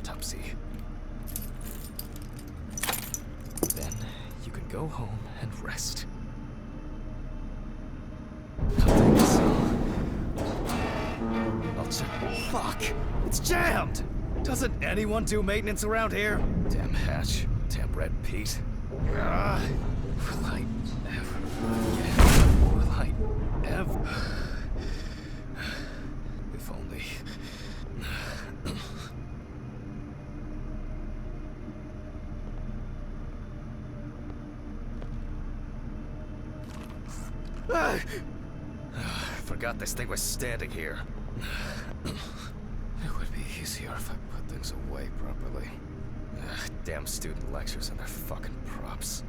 autopsy. Then you can go home and rest. Nothing so. I'll check. Fuck! It's jammed! Doesn't anyone do maintenance around here? Damn hatch. Damn red Pete. Will I ever again? Will I ever? If only. Forgot this thing was standing here. It would be easier if I put things away properly. Damn student lectures and their fucking props.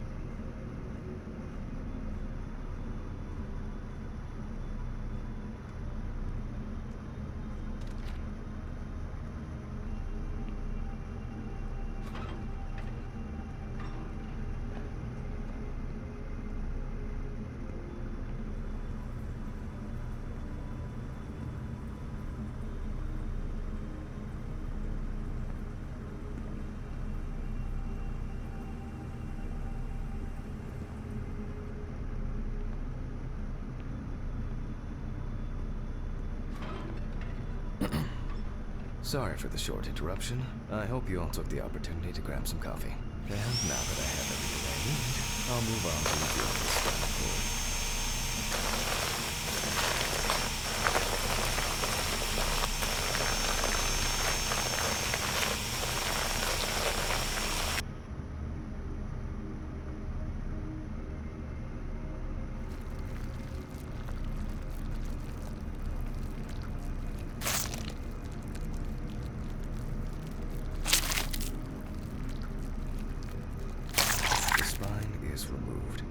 Sorry for the short interruption. I hope you all took the opportunity to grab some coffee. And now that I have everything I need, I'll move on to review this stuff. Is removed.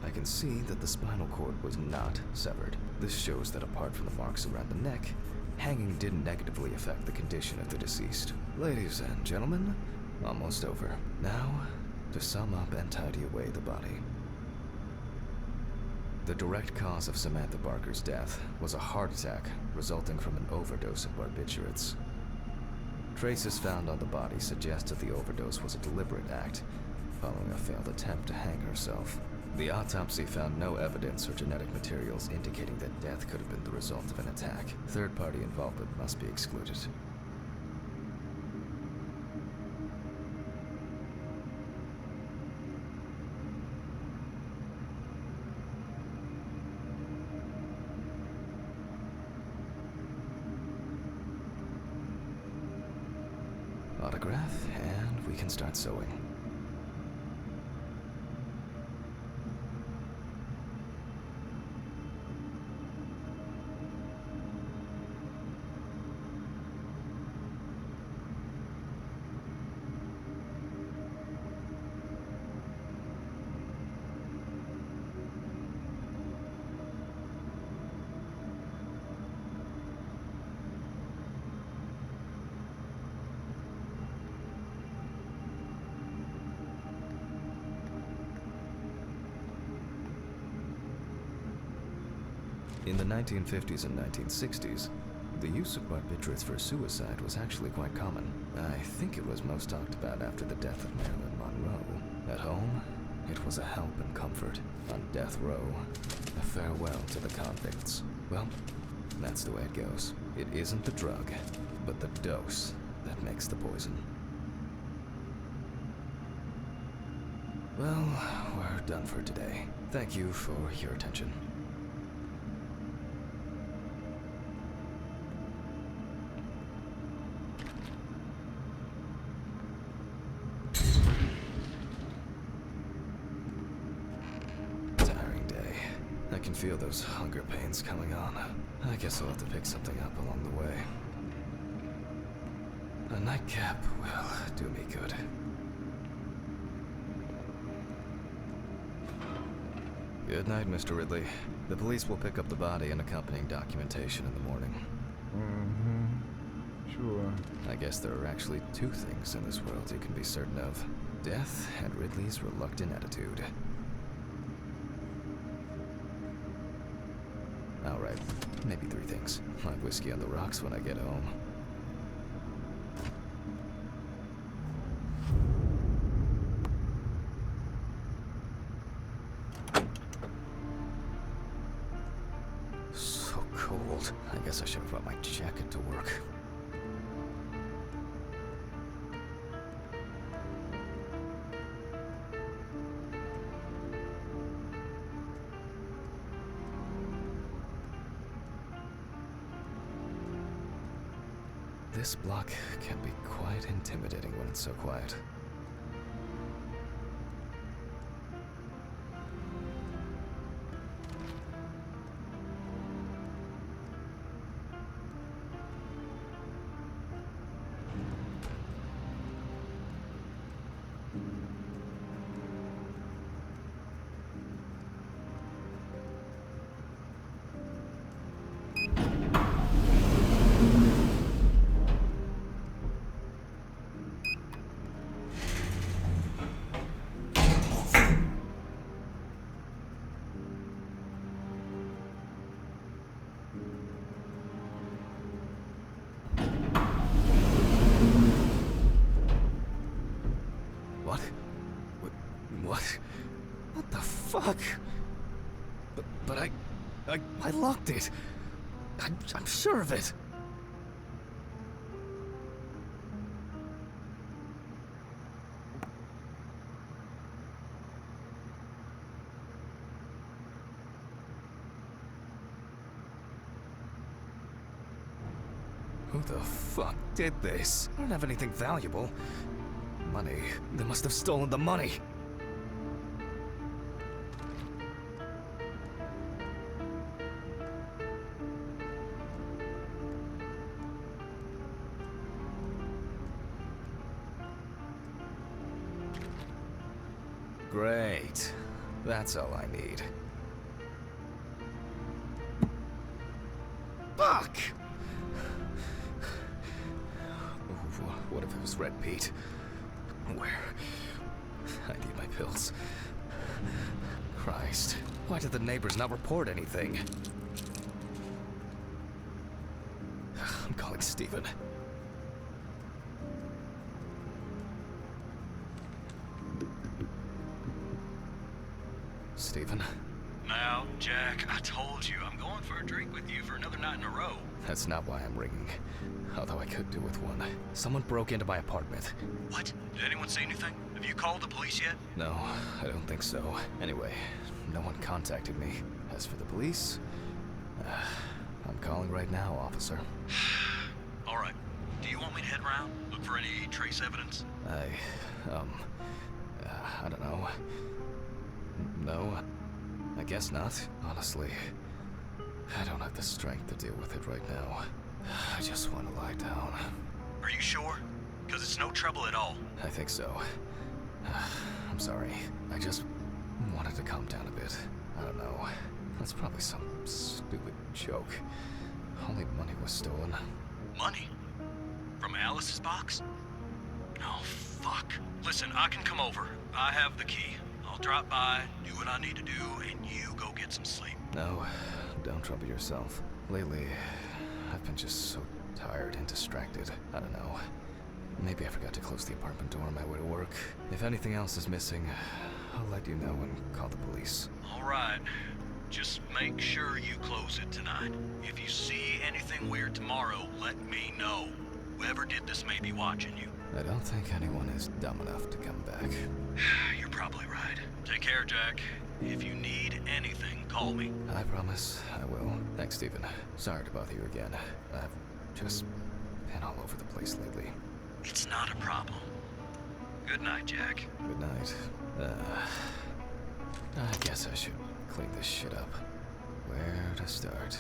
I can see that the spinal cord was not severed. This shows that apart from the marks around the neck, hanging didn't negatively affect the condition of the deceased. Ladies and gentlemen, almost over. Now, to sum up and tidy away the body. The direct cause of Samantha Barker's death was a heart attack resulting from an overdose of barbiturates. Traces found on the body suggest that the overdose was a deliberate act, following a failed attempt to hang herself. The autopsy found no evidence or genetic materials indicating that death could have been the result of an attack. Third-party involvement must be excluded. Autograph, and we can start sewing. In the 1950s and 1960s, the use of barbiturates for suicide was actually quite common. I think it was most talked about after the death of Marilyn Monroe. At home, it was a help and comfort. On death row, a farewell to the convicts. Well, that's the way it goes. It isn't the drug, but the dose that makes the poison. Well, we're done for today. Thank you for your attention. feel those hunger pains coming on. I guess I'll have to pick something up along the way. A nightcap will do me good. Good night, Mr. Ridley. The police will pick up the body and accompanying documentation in the morning. Sure. I guess there are actually two things in this world you can be certain of. Death and Ridley's reluctant attitude. Alright, maybe three things. My whiskey on the rocks when I get home. So cold. I guess I should have brought my jacket to work. This block can be quite intimidating when it's so quiet. What the fuck? But I locked it. I'm sure of it. Who the fuck did this? I don't have anything valuable. Money. They must have stolen the money. Great. That's all I need. Fuck! What if it was Red Pete? Where? I need my pills. Christ. Why did the neighbors not report anything? I'm calling Stephen. Stephen? Now, Jack, I told you, I'm going for a drink with you for another night in a row. That's not why I'm ringing. Although I could do with one. Someone broke into my apartment. What? Did anyone see anything? Have you called the police yet? No, I don't think so. Anyway, no one contacted me. As for the police, I'm calling right now, officer. All right. Do you want me to head around? Look for any trace evidence? I don't know. No, I guess not. Honestly, I don't have the strength to deal with it right now. I just want to lie down. Are you sure? Because it's no trouble at all. I think so. I'm sorry. I just wanted to calm down a bit. I don't know. That's probably some stupid joke. Only money was stolen. Money? From Alice's box? Oh, fuck. Listen, I can come over. I have the key. I'll drop by, do what I need to do, and you go get some sleep. No, don't trouble yourself. Lately, I've been just so tired and distracted. I don't know. Maybe I forgot to close the apartment door on my way to work. If anything else is missing, I'll let you know and call the police. All right. Just make sure you close it tonight. If you see anything weird tomorrow, let me know. Whoever did this may be watching you. I don't think anyone is dumb enough to come back. You're probably right. Take care, Jack. If you need anything, call me. I promise I will. Thanks, Stephen. Sorry to bother you again. I've just been all over the place lately. It's not a problem. Good night, Jack. Good night. I guess I should clean this shit up. Where to start?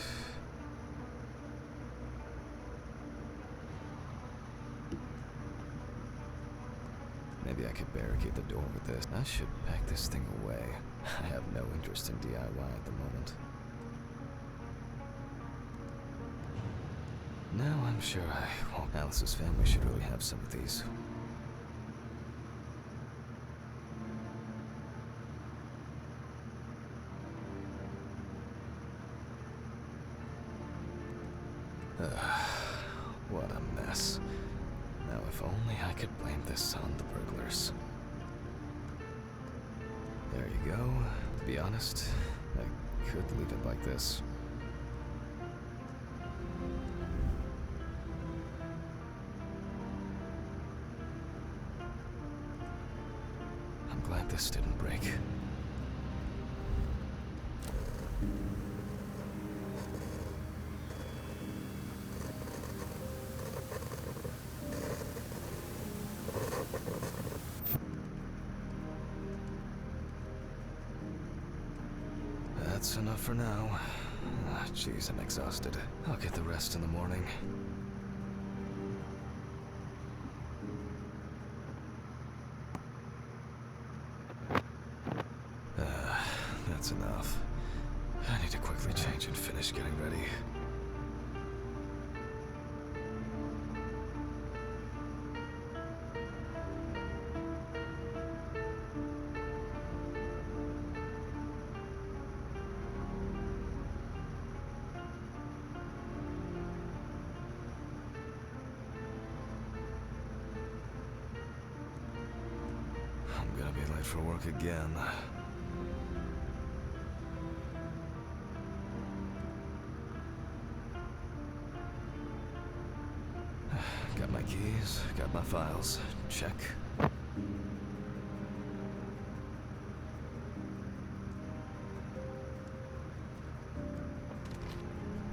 Maybe I could barricade the door with this. I should pack this thing away. I have no interest in DIY at the moment. Now I'm sure I won't. Alice's family should really have some of these. What a mess. Now if only I could blame this on the burglars. There you go. To be honest, I could leave it like this. I'm glad this didn't break. That's enough for now. Jeez, I'm exhausted. I'll get the rest in the morning. That's enough. I need to quickly change and finish getting ready. I'm gonna be late for work again. Got my keys, got my files. Check.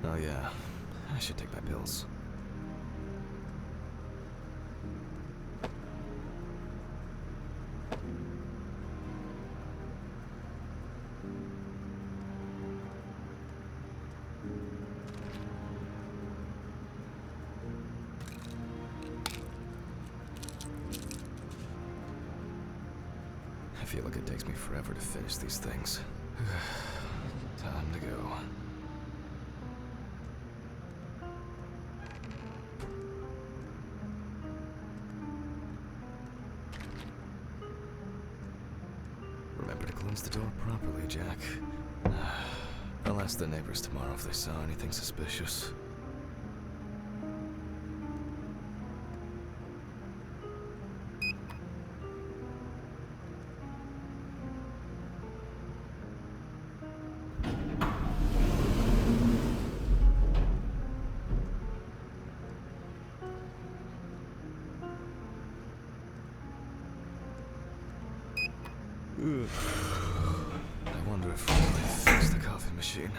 Oh yeah, I should take my pills. I feel like it takes me forever to finish these things. Time to go. Remember to close the door properly, Jack. I'll ask the neighbors tomorrow if they saw anything suspicious. I wonder if we'll really fix the coffee machine.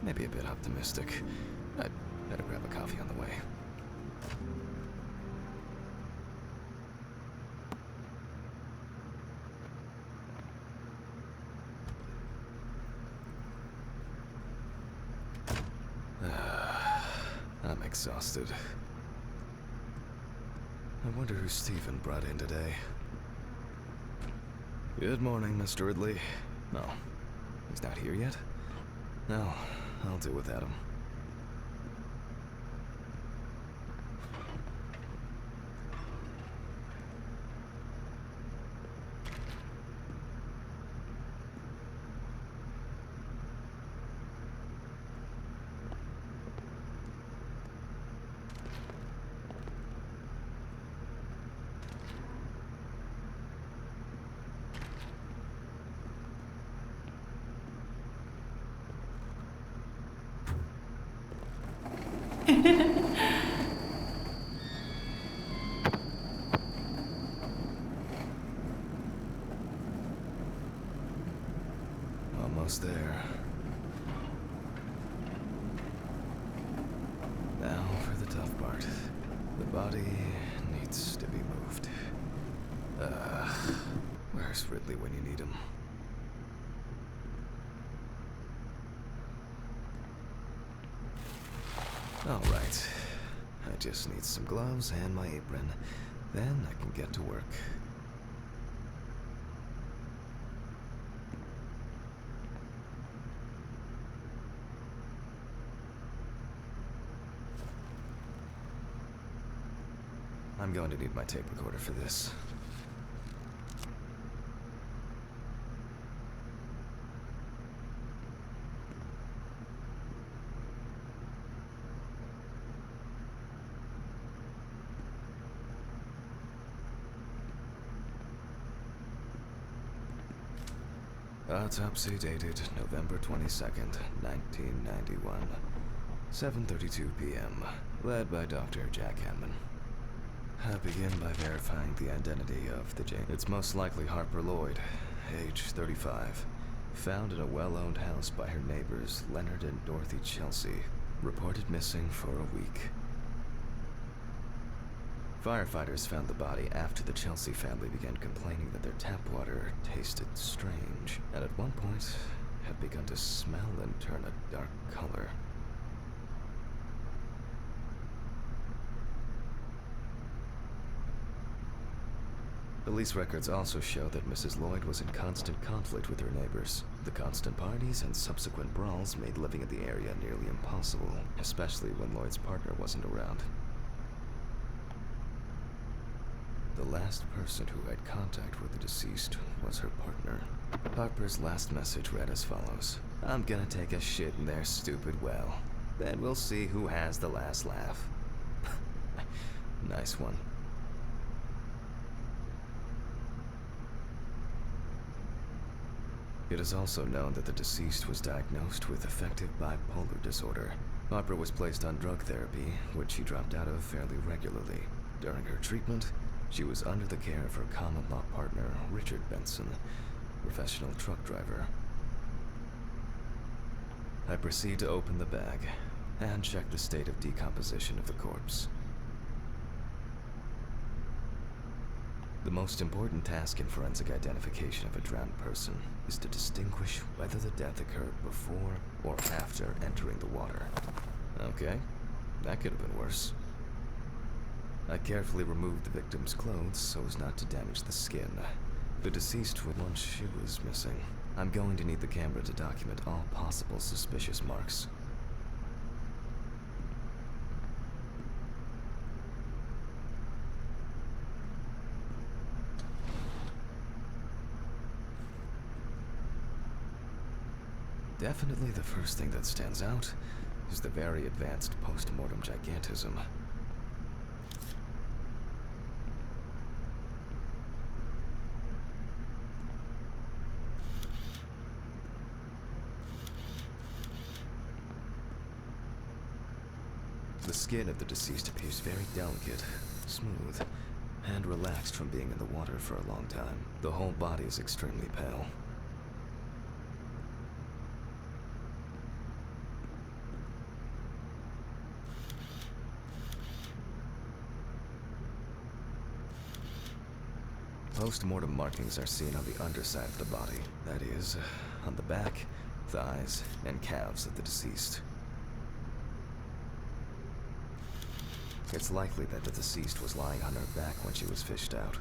maybe a bit optimistic. I'd better grab a coffee on the way. I'm exhausted. I wonder who Stephen brought in today. Good morning, Mr. Ridley. No, he's not here yet? No, I'll do without him. Almost there. Now for the tough part. The body needs to be moved. Where's Ridley when you need him? All right. I just need some gloves and my apron. Then I can get to work. I'm going to need my tape recorder for this. Autopsy dated November 22nd, 1991. 7:32 p.m. Led by Dr. Jack Hanman. I begin by verifying the identity of the Jane. It's most likely Harper Lloyd, age 35. Found in a well-owned house by her neighbors, Leonard and Dorothy Chelsea. Reported missing for a week. Firefighters found the body after the Chelsea family began complaining that their tap water tasted strange, and at one point had begun to smell and turn a dark color. Police records also show that Mrs. Lloyd was in constant conflict with her neighbors. The constant parties and subsequent brawls made living in the area nearly impossible, especially when Lloyd's partner wasn't around. The last person who had contact with the deceased was her partner. Harper's last message read as follows. "I'm gonna take a shit in their stupid well. Then we'll see who has the last laugh." Nice one. It is also known that the deceased was diagnosed with affective bipolar disorder. Harper was placed on drug therapy, which she dropped out of fairly regularly. During her treatment, she was under the care of her common-law partner, Richard Benson, professional truck driver. I proceed to open the bag and check the state of decomposition of the corpse. The most important task in forensic identification of a drowned person is to distinguish whether the death occurred before or after entering the water. Okay, that could have been worse. I carefully removed the victim's clothes so as not to damage the skin. The deceased with one shoe is missing. I'm going to need the camera to document all possible suspicious marks. Definitely the first thing that stands out is the very advanced post-mortem gigantism. The skin of the deceased appears very delicate, smooth, and relaxed from being in the water for a long time. The whole body is extremely pale. Post-mortem markings are seen on the underside of the body. That is, on the back, thighs, and calves of the deceased. It's likely that the deceased was lying on her back when she was fished out.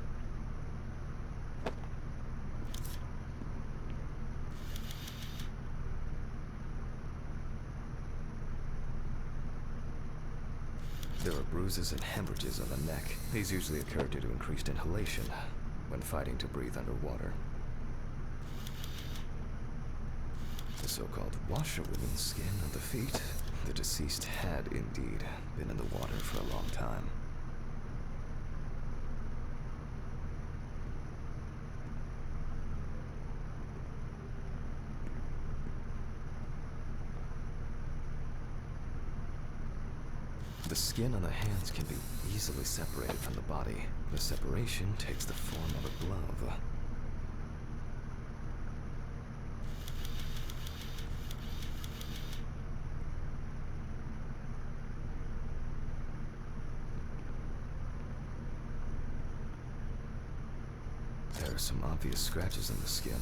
There are bruises and hemorrhages on the neck. These usually occur due to increased inhalation when fighting to breathe underwater. The so-called washerwoman's skin on the feet. The deceased had indeed been in the water for a long time. The skin on the hands can be easily separated from the body. The separation takes the form of a glove. There are some obvious scratches in the skin.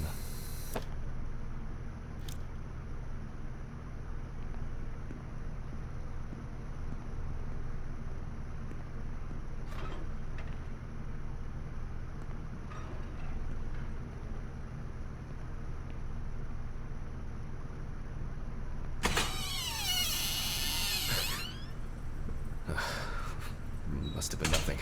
Must have been nothing.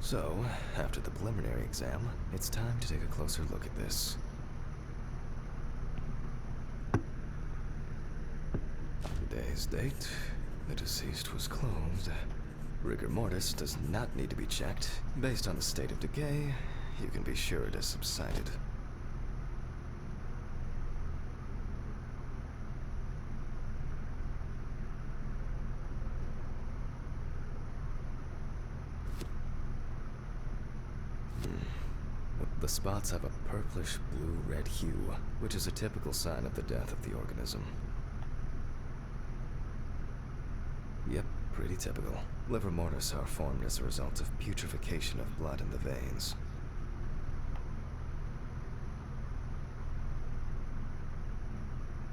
So, after the preliminary exam, it's time to take a closer look at this. Today's date, the deceased was clothed. Rigor mortis does not need to be checked. Based on the state of decay, you can be sure it has subsided. The spots have a purplish blue-red hue, which is a typical sign of the death of the organism. Yep, pretty typical. Livor mortis are formed as a result of putrefaction of blood in the veins.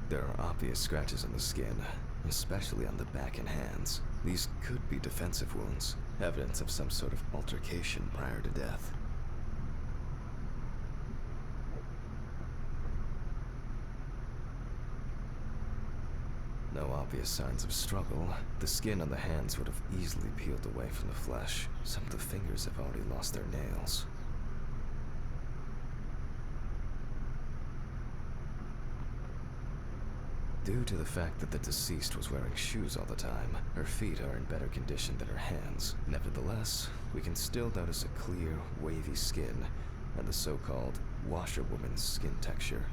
There are obvious scratches on the skin, especially on the back and hands. These could be defensive wounds, evidence of some sort of altercation prior to death. No obvious signs of struggle. The skin on the hands would have easily peeled away from the flesh. Some of the fingers have already lost their nails. Due to the fact that the deceased was wearing shoes all the time, her feet are in better condition than her hands. Nevertheless, we can still notice a clear, wavy skin and the so-called washerwoman's skin texture.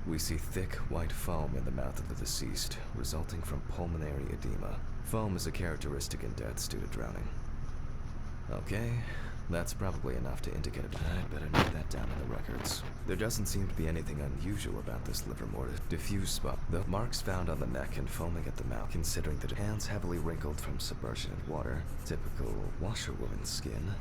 We see thick, white foam in the mouth of the deceased, resulting from pulmonary edema. Foam is a characteristic in deaths due to drowning. Okay, That's probably enough to indicate it. I'd better note that down in the records. There doesn't seem to be anything unusual about this Livermore diffuse spot. The marks found on the neck and foaming at the mouth, considering the hands heavily wrinkled from submersion in water, typical washerwoman's skin.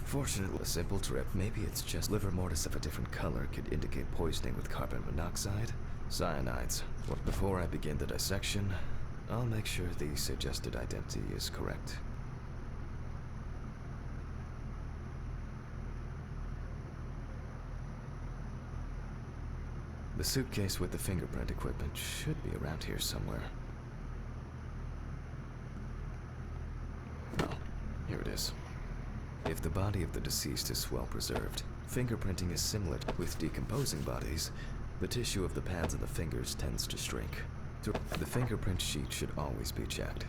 Fortunately, a simple trip. Maybe it's just liver mortis of a different color could indicate poisoning with carbon monoxide, cyanides. But before I begin the dissection, I'll make sure the suggested identity is correct. The suitcase with the fingerprint equipment should be around here somewhere. Oh, here it is. If the body of the deceased is well preserved, fingerprinting is similar. With decomposing bodies, the tissue of the pads of the fingers tends to shrink. The fingerprint sheet should always be checked.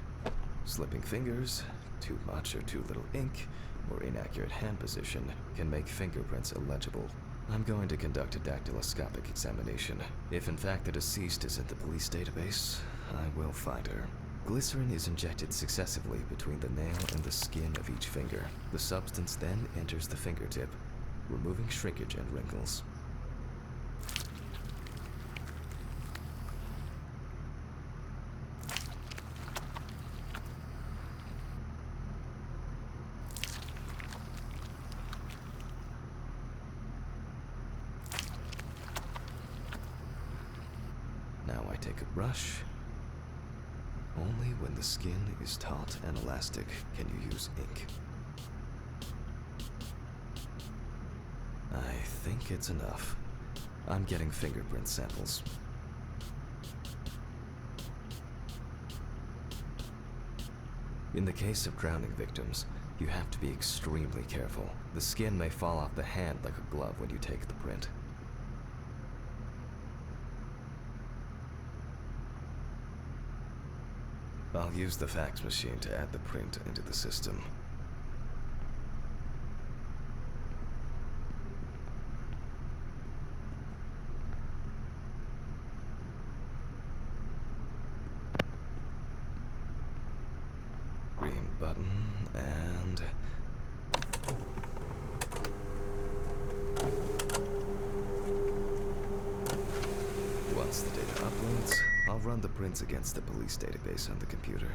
Slipping fingers, too much or too little ink, or inaccurate hand position can make fingerprints illegible. I'm going to conduct a dactyloscopic examination. If in fact the deceased is in the police database, I will find her. Glycerin is injected successively between the nail and the skin of each finger. The substance then enters the fingertip, removing shrinkage and wrinkles. Now I take a brush. Only when the skin is taut and elastic can you use ink. I think it's enough. I'm getting fingerprint samples. In the case of drowning victims, you have to be extremely careful. The skin may fall off the hand like a glove when you take the print. I'll use the fax machine to add the print into the system. Green button, and... Once the data uploads, I'll run the prints against the police database on the computer.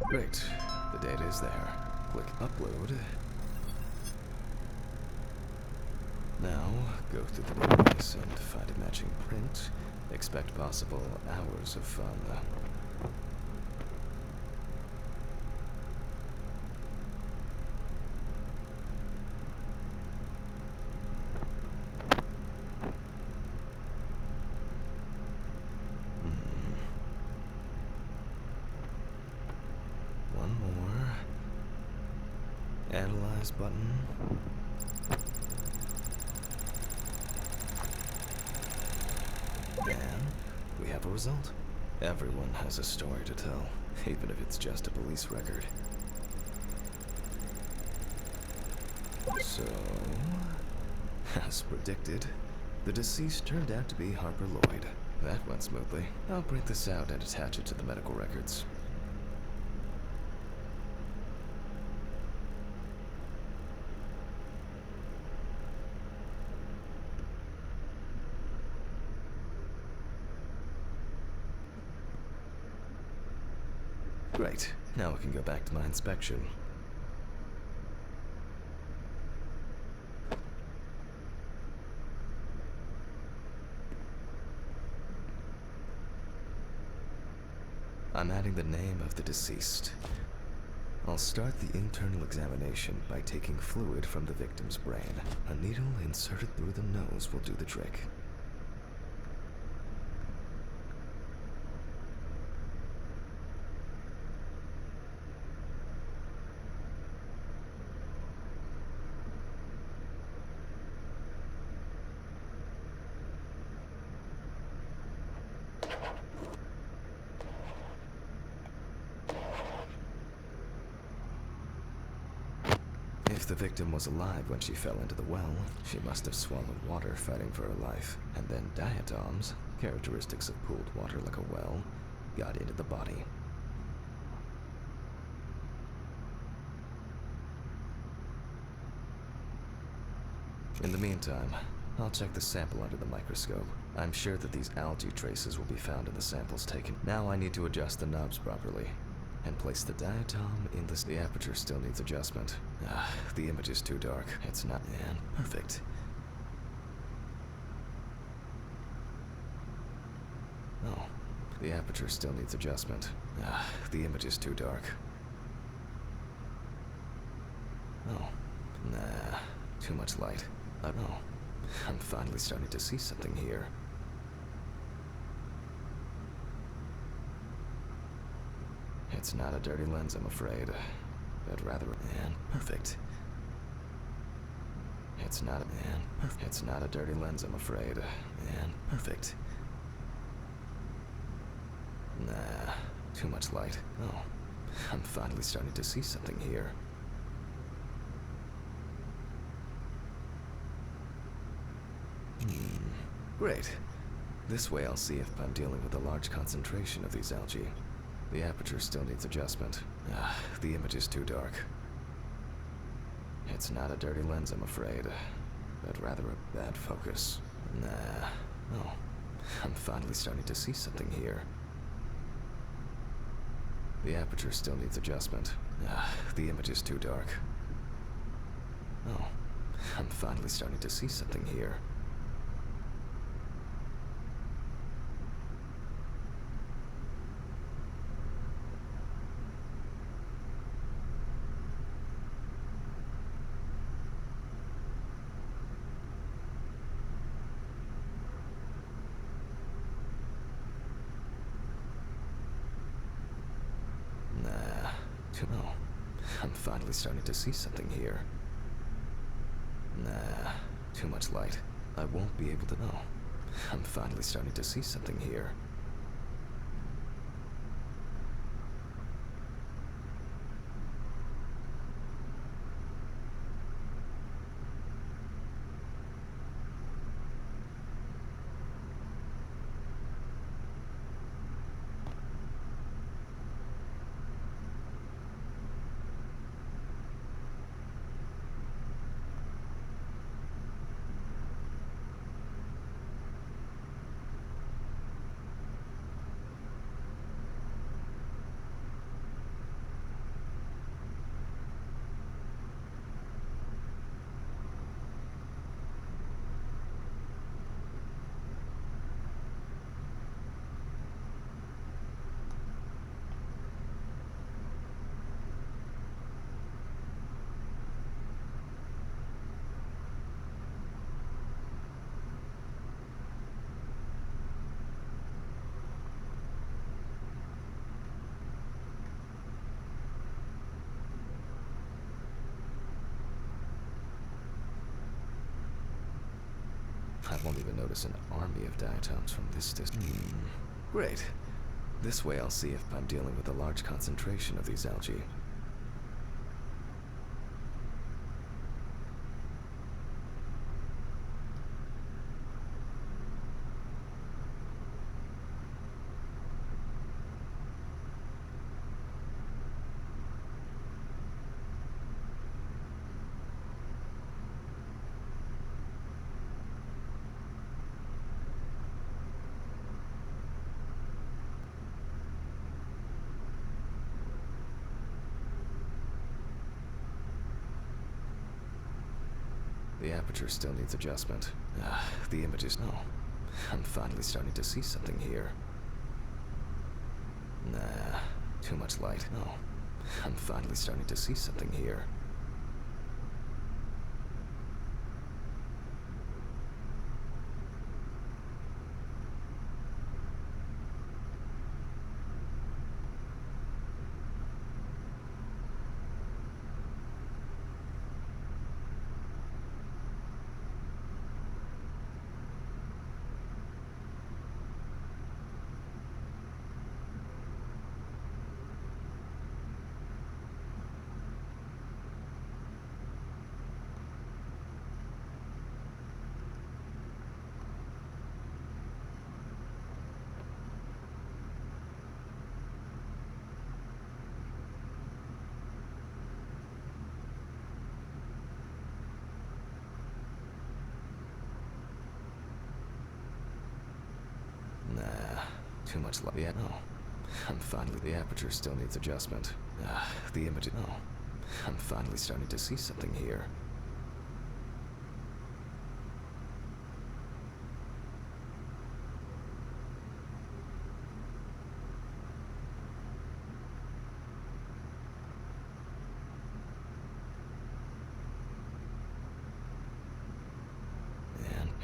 Great. The data is there. Click Upload. Now, go through the database and find a matching print. Expect possible hours of fun. One more. Analyze button. And we have a result. Everyone has a story to tell, even if it's just a police record. So, as predicted, the deceased turned out to be Harper Lloyd. That went smoothly. I'll print this out and attach it to the medical records. Great. Now I can go back to my inspection. I'm adding the name of the deceased. I'll start the internal examination by taking fluid from the victim's brain. A needle inserted through the nose will do the trick. If the victim was alive when she fell into the well, she must have swallowed water fighting for her life, and then diatoms, characteristics of pooled water like a well, got into the body. In the meantime, I'll check the sample under the microscope. I'm sure that these algae traces will be found in the samples taken. Now I need to adjust the knobs properly and place the diatom in the aperture still needs adjustment. The image is too dark. It's not perfect. Oh, the aperture still needs adjustment. The image is too dark. Oh, nah, too much light. Oh, I'm finally starting to see something here. It's not a dirty lens, I'm afraid, but rather perfect. It's not a dirty lens, I'm afraid, perfect. Nah, too much light. Oh, I'm finally starting to see something here. Great. This way I'll see if I'm dealing with a large concentration of these algae. The aperture still needs adjustment. The image is too dark. It's not a dirty lens, I'm afraid, but rather a bad focus. Nah. Oh, I'm finally starting to see something here. The aperture still needs adjustment. The image is too dark. Oh, I'm finally starting to see something here. Oh, I'm finally starting to see something here. Nah, too much light. I won't be able to know. I'm finally starting to see something here. I won't even notice an army of diatoms from this distance. Great. This way I'll see if I'm dealing with a large concentration of these algae. The aperture still needs adjustment. The image is... Oh, I'm finally starting to see something here. Nah, too much light. Oh, I'm finally starting to see something here. Nah, too much light. Yeah, no. I'm finally. The aperture still needs adjustment. The image. No. I'm finally starting to see something here.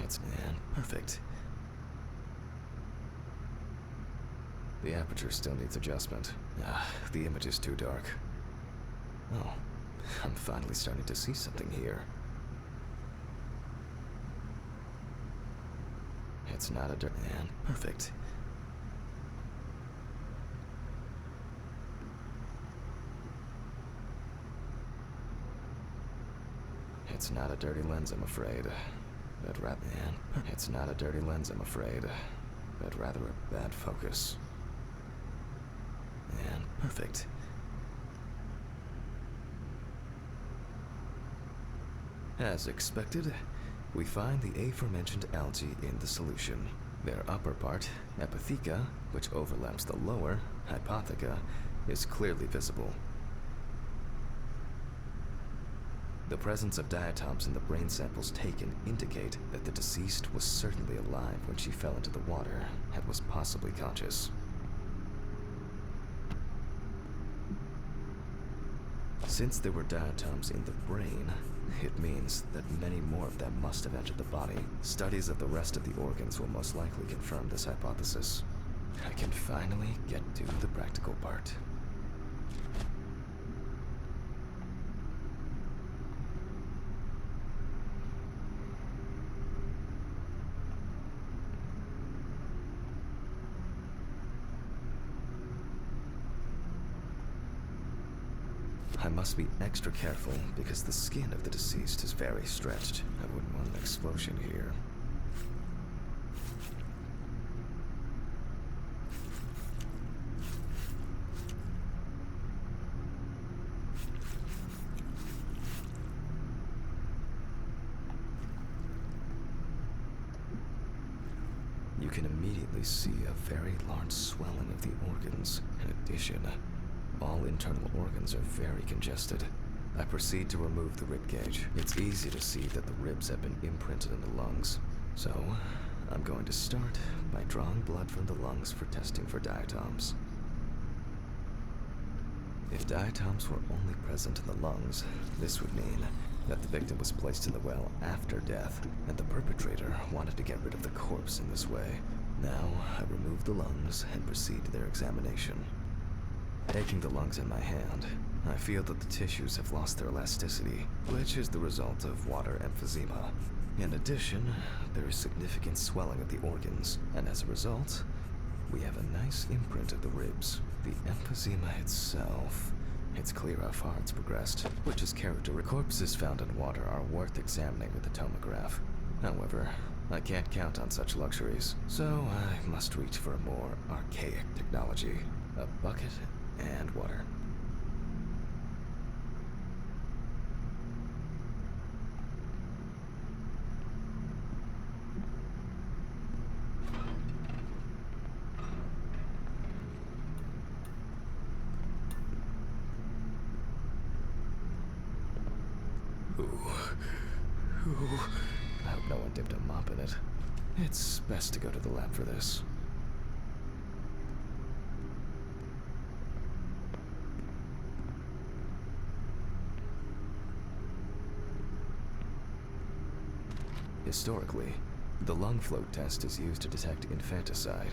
And perfect. The aperture still needs adjustment. The image is too dark. Oh, I'm finally starting to see something here. It's not a and perfect. It's not a dirty lens, I'm afraid. But it's not a dirty lens, I'm afraid. But rather a bad focus. And perfect. As expected, we find the aforementioned algae in the solution. Their upper part, epitheca, which overlaps the lower, hypotheca, is clearly visible. The presence of diatoms in the brain samples taken indicate that the deceased was certainly alive when she fell into the water and was possibly conscious. Since there were diatoms in the brain, it means that many more of them must have entered the body. Studies of the rest of the organs will most likely confirm this hypothesis. I can finally get to the practical part. I must be extra careful because the skin of the deceased is very stretched. I wouldn't want an explosion here. You can immediately see a very large swelling of the organs. In addition, all internal organs are very congested. I proceed to remove the rib cage. It's easy to see that the ribs have been imprinted in the lungs. So, I'm going to start by drawing blood from the lungs for testing for diatoms. If diatoms were only present in the lungs, this would mean that the victim was placed in the well after death, and the perpetrator wanted to get rid of the corpse in this way. Now, I remove the lungs and proceed to their examination. Taking the lungs in my hand, I feel that the tissues have lost their elasticity, which is the result of water emphysema. In addition, there is significant swelling of the organs, and as a result, we have a nice imprint of the ribs. The emphysema itself, it's clear how far it's progressed, which is characteristic. Corpses found in water are worth examining with a tomograph. However, I can't count on such luxuries, so I must reach for a more archaic technology. A bucket and water. Ooh. I hope no one dipped a mop in it. It's best to go to the lab for this. Historically, the lung float test is used to detect infanticide.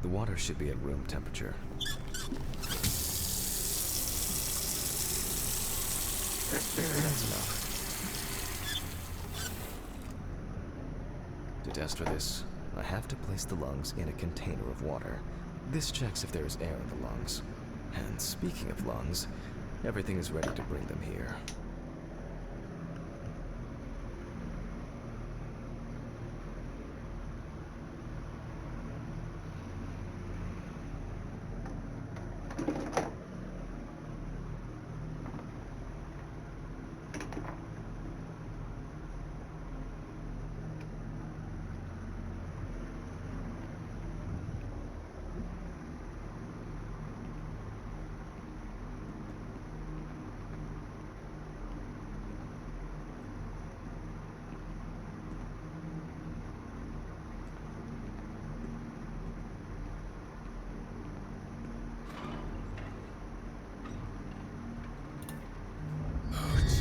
The water should be at room temperature. That's enough. To test for this, I have to place the lungs in a container of water. This checks if there is air in the lungs. And speaking of lungs, everything is ready to bring them here.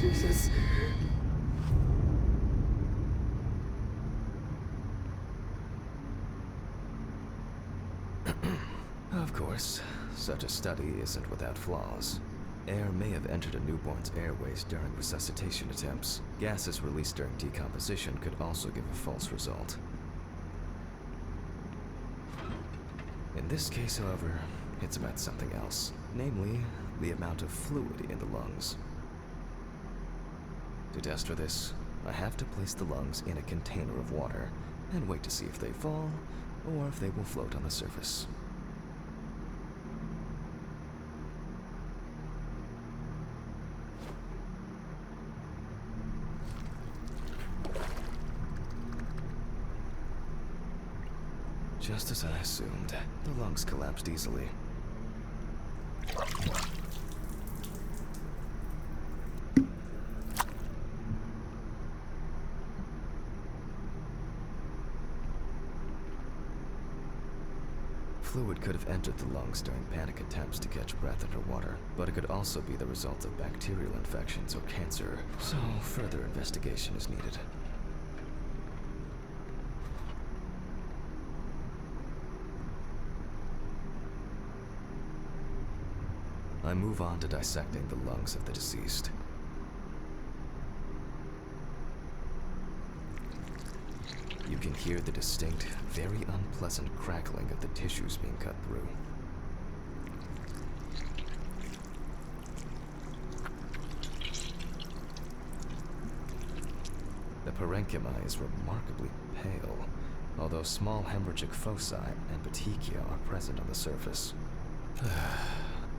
Jesus. Of course, such a study isn't without flaws. Air may have entered a newborn's airways during resuscitation attempts. Gases released during decomposition could also give a false result. In this case, however, it's about something else, namely, the amount of fluid in the lungs. To test for this, I have to place the lungs in a container of water and wait to see if they fall or if they will float on the surface. Just as I assumed, the lungs collapsed easily. Fluid could have entered the lungs during panic attempts to catch breath underwater, but it could also be the result of bacterial infections or cancer, so further investigation is needed. I move on to dissecting the lungs of the deceased. You can hear the distinct, very unpleasant crackling of the tissues being cut through. The parenchyma is remarkably pale, although small hemorrhagic foci and petechia are present on the surface.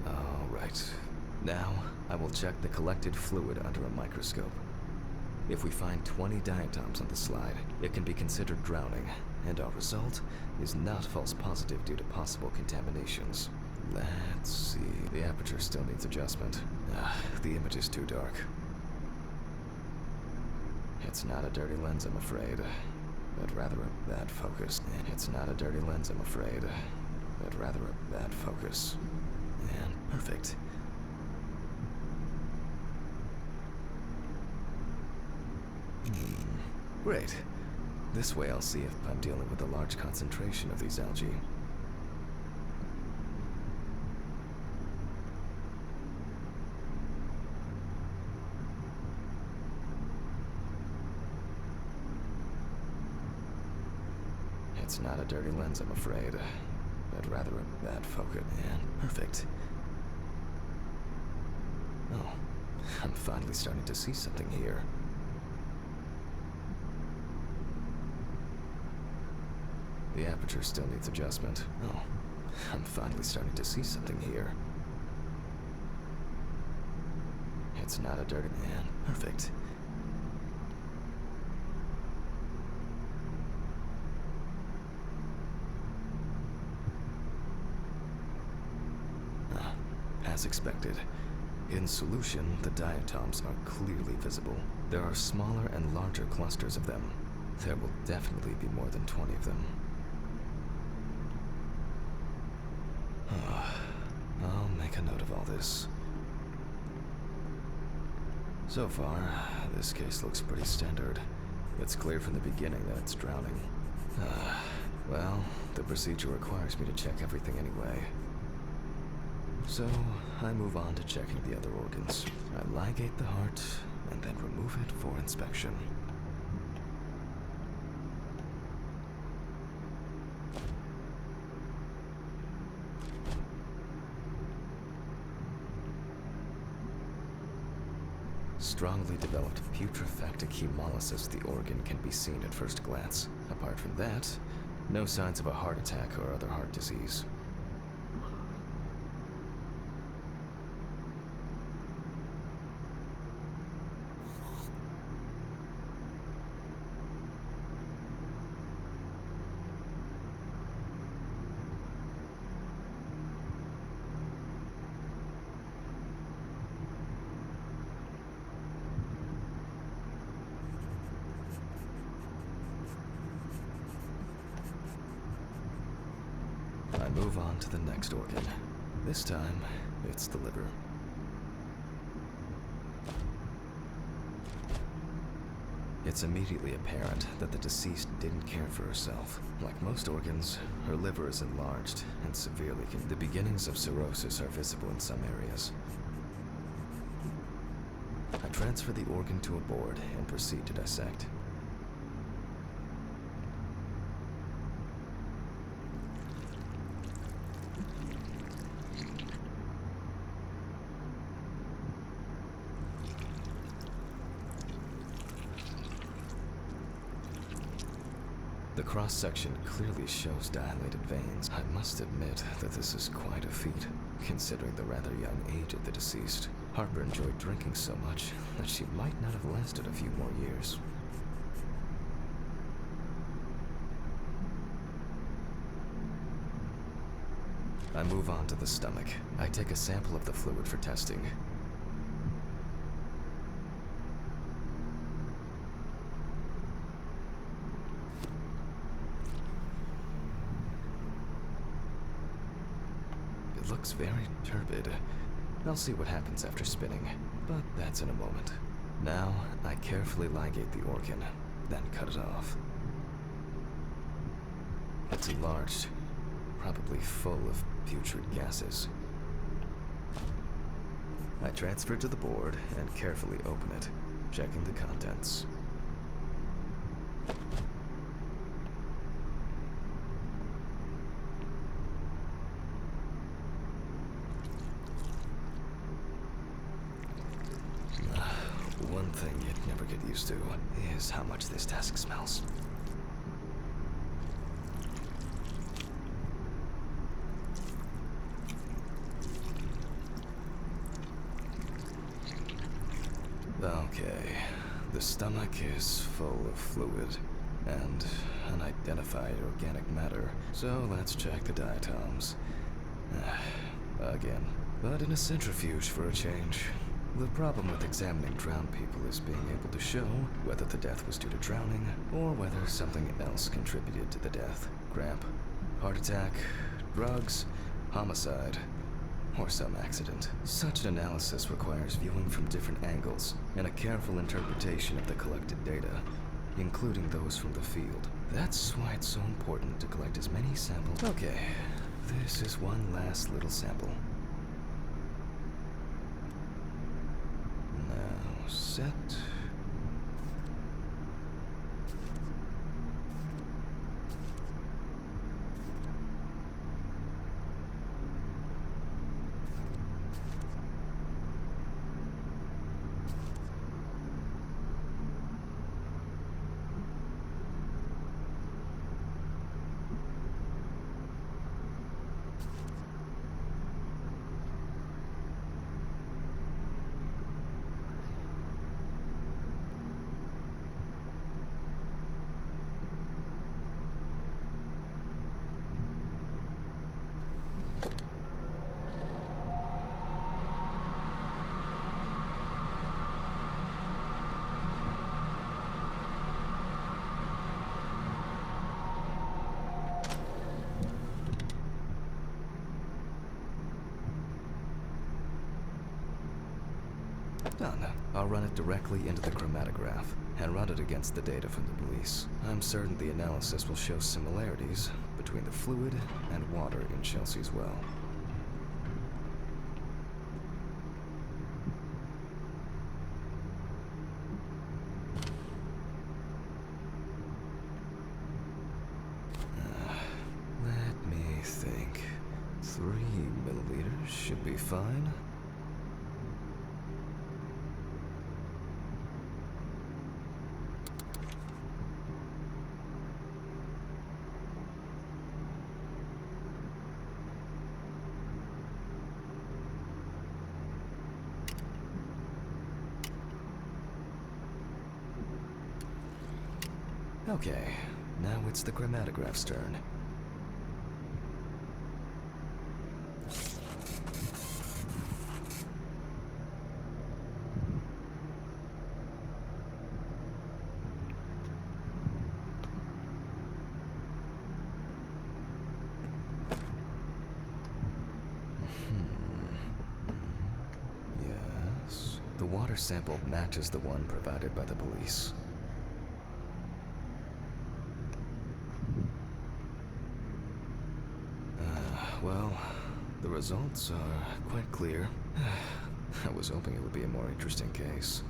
All right. Now, I will check the collected fluid under a microscope. If we find 20 diatoms on the slide, it can be considered drowning, and our result is not false positive due to possible contaminations. Let's see. The aperture still needs adjustment. The image is too dark. It's not a dirty lens, I'm afraid, but rather a bad focus. It's not a dirty lens, I'm afraid, but rather a bad focus. And perfect. Great. This way I'll see if I'm dealing with a large concentration of these algae. It's not a dirty lens, I'm afraid, but rather a bad focus. And perfect. Oh, I'm finally starting to see something here. The aperture still needs adjustment. Oh, I'm finally starting to see something here. It's not a dirty man. Perfect. As expected. In solution, the diatoms are clearly visible. There are smaller and larger clusters of them. There will definitely be more than 20 of them. make a note of all this. So far, this case looks pretty standard. It's clear from the beginning that it's drowning. Well, the procedure requires me to check everything anyway. So, I move on to checking the other organs. I ligate the heart, and then remove it for inspection. Strongly developed putrefactic hemolysis of the organ can be seen at first glance. Apart from that, no signs of a heart attack or other heart disease. I move on to the next organ. This time, it's the liver. It's immediately apparent that the deceased didn't care for herself. Like most organs, her liver is enlarged and severely the beginnings of cirrhosis are visible in some areas. I transfer the organ to a board and proceed to dissect. The cross-section clearly shows dilated veins. I must admit that this is quite a feat, considering the rather young age of the deceased. Harper enjoyed drinking so much that she might not have lasted a few more years. I move on to the stomach. I take a sample of the fluid for testing. It looks very turbid. I'll see what happens after spinning, but that's in a moment. Now, I carefully ligate the organ, then cut it off. It's enlarged, probably full of putrid gases. I transfer it to the board and carefully open it, checking the contents. One thing you'd never get used to is how much this task smells. Okay, the stomach is full of fluid and unidentified organic matter, so let's check the diatoms. Again, but in a centrifuge for a change. The problem with examining drowned people is being able to show whether the death was due to drowning or whether something else contributed to the death. Cramp, heart attack, drugs, homicide, or some accident. Such an analysis requires viewing from different angles and a careful interpretation of the collected data, including those from the field. That's why it's so important to collect as many samples. Okay, this is one last little sample. Now, set. Done. I'll run it directly into the chromatograph and run it against the data from the police. I'm certain the analysis will show similarities between the fluid and water in Chelsea's well. Let me think. 3 milliliters should be fine. Okay, now it's the chromatograph's turn. Yes, the water sample matches the one provided by the police. Well, the results are quite clear. I was hoping it would be a more interesting case.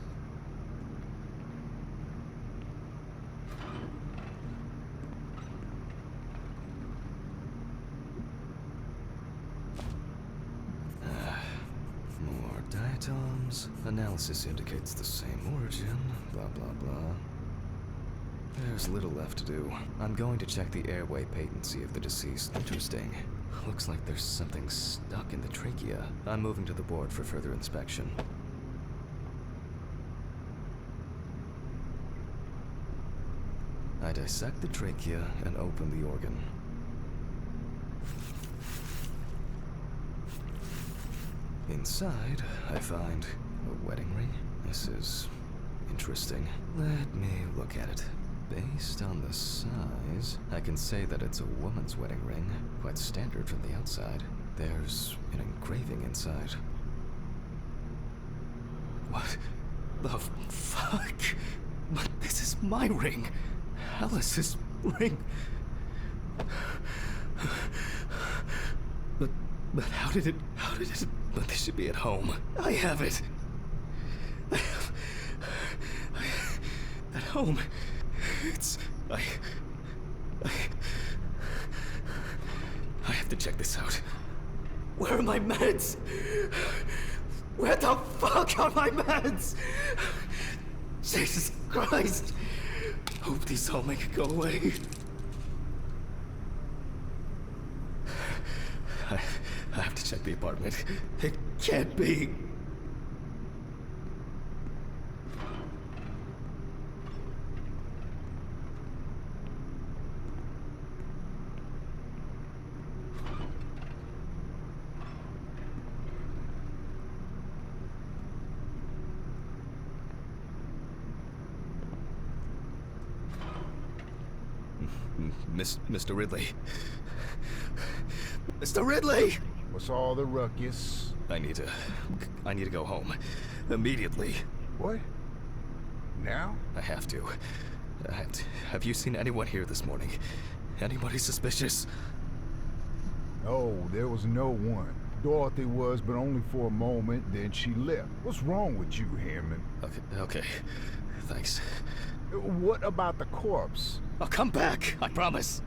More diatoms. Analysis indicates the same origin. Blah, blah, blah. There's little left to do. I'm going to check the airway patency of the deceased. Interesting. Looks like there's something stuck in the trachea. I'm moving to the board for further inspection. I dissect the trachea and open the organ. Inside, I find a wedding ring. This is interesting. Let me look at it. Based on the size, I can say that it's a woman's wedding ring, quite standard from the outside. There's an engraving inside. What the fuck? But this is my ring. Alice's ring. But how did it, but this should be at home. I have it. At home. It's... I have to check this out. Where are my meds? Where the fuck are my meds? Jesus Christ! Hope these all make it go away. I have to check the apartment. It can't be. Mr. Ridley. Mr. Ridley! What's all the ruckus? I need to go home. Immediately. What? Now? I have to. Have you seen anyone here this morning? Anybody suspicious? Oh, there was no one. Dorothy was, but only for a moment, then she left. What's wrong with you, Hammond? Okay. Thanks. What about the corpse? I'll come back, I promise.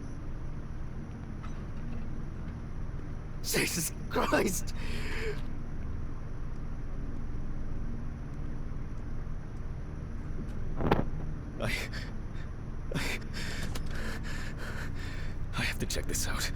Jesus Christ! I have to check this out.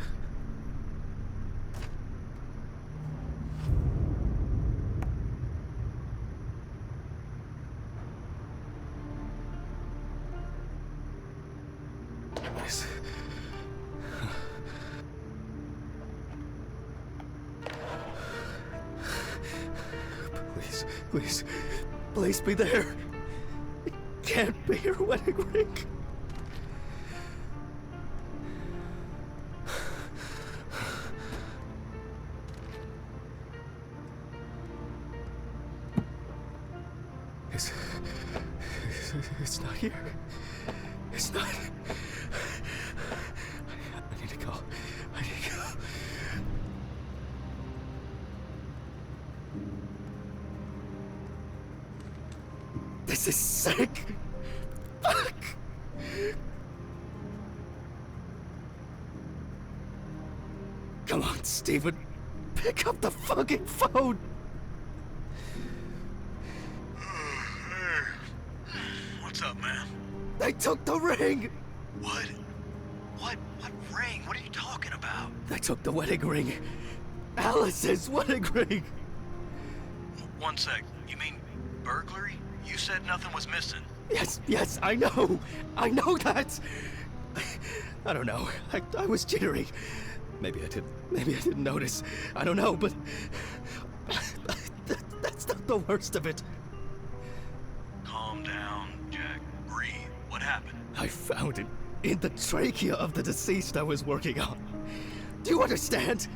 Please be there. It can't be your wedding ring. It's not here. It's not. I need to go. I need to go. This is sick. Fuck. Come on, Steven. Pick up the fucking phone. What's up, man? They took the ring. What? What ring? What are you talking about? They took the wedding ring. Alice's wedding ring. One sec. You mean burglary? You said nothing was missing. Yes, I know that. I don't know. I was jittery. Maybe I didn't notice. I don't know, but that's not the worst of it. Calm down, Jack. Breathe. What happened? I found it in the trachea of the deceased I was working on. Do you understand?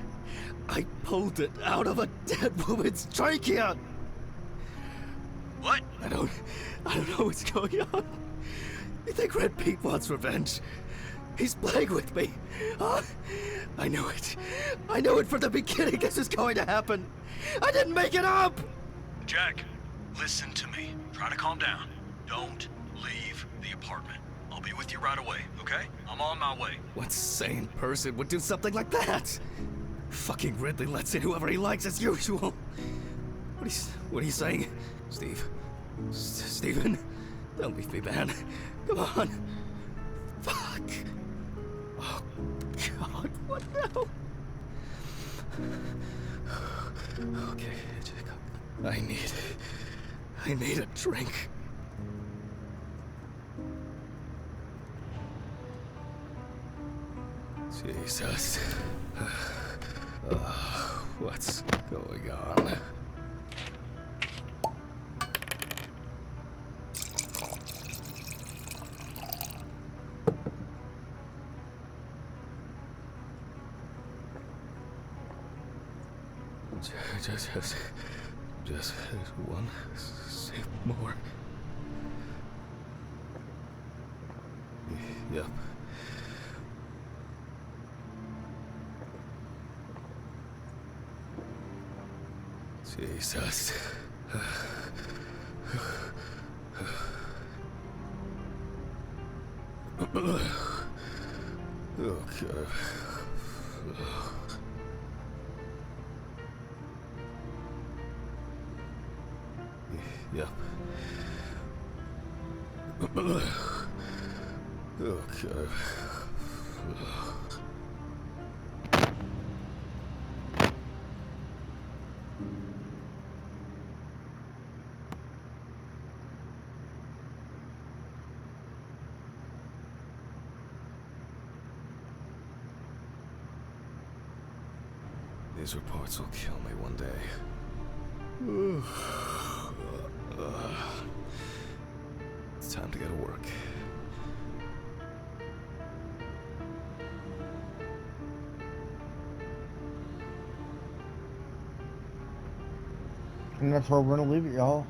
I pulled it out of a dead woman's trachea. What? I don't know what's going on. You think Red Pete wants revenge? He's playing with me. Huh? I knew it. I knew it from the beginning this was going to happen. I didn't make it up! Jack, listen to me. Try to calm down. Don't leave the apartment. I'll be with you right away, okay? I'm on my way. What sane person would do something like that? Fucking Ridley lets in whoever he likes as usual. What are you saying? Steven? Don't leave me, man. Come on. Fuck. Oh, God, what now? Okay, Jacob. I need a drink. Jesus. What's going on? Just one sip more. Yep. Jesus. Oh, God. Yep. Oh, God. These reports will kill me one day. It's time to go to work. And that's where we're gonna leave it, y'all.